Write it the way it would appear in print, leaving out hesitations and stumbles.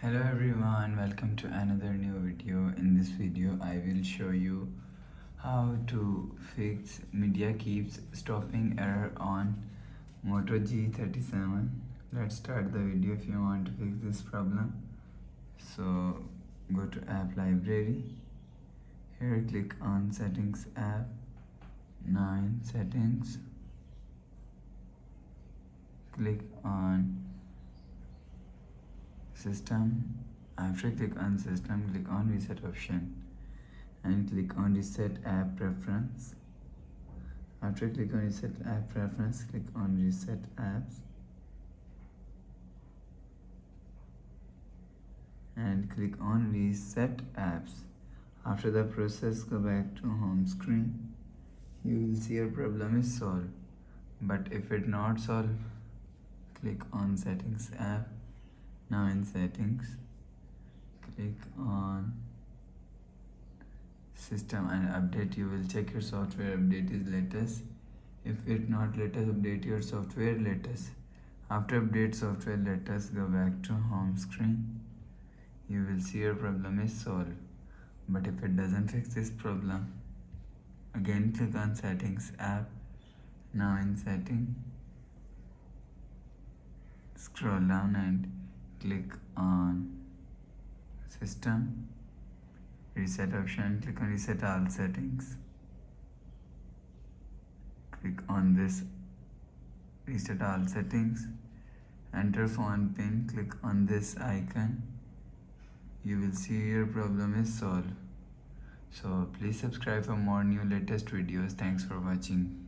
Hello everyone, welcome to another new video. In this video I will show you how to fix media keeps stopping error on Moto G37. Let's start the video. If you want to fix this problem, so go to app library. Here click on settings app. Now in settings, click on system. After click on system, click on reset option and click on reset app preference. After click on reset app preference, click on reset apps and click on reset apps. After the process, go back to home screen. You will see your problem is solved. But if it not solved, click on settings app. Now in settings, click on system and update. You will check your software update is latest. If it not latest, update your software latest. After update software latest, go back to home screen. You will see your problem is solved. But if it doesn't fix this problem, again click on settings app. Now in setting, scroll down and click on system, reset option, click on reset all settings. Click on this reset all settings, enter phone pin, click on this icon. You will see your problem is solved. So please subscribe for more new latest videos. Thanks for watching.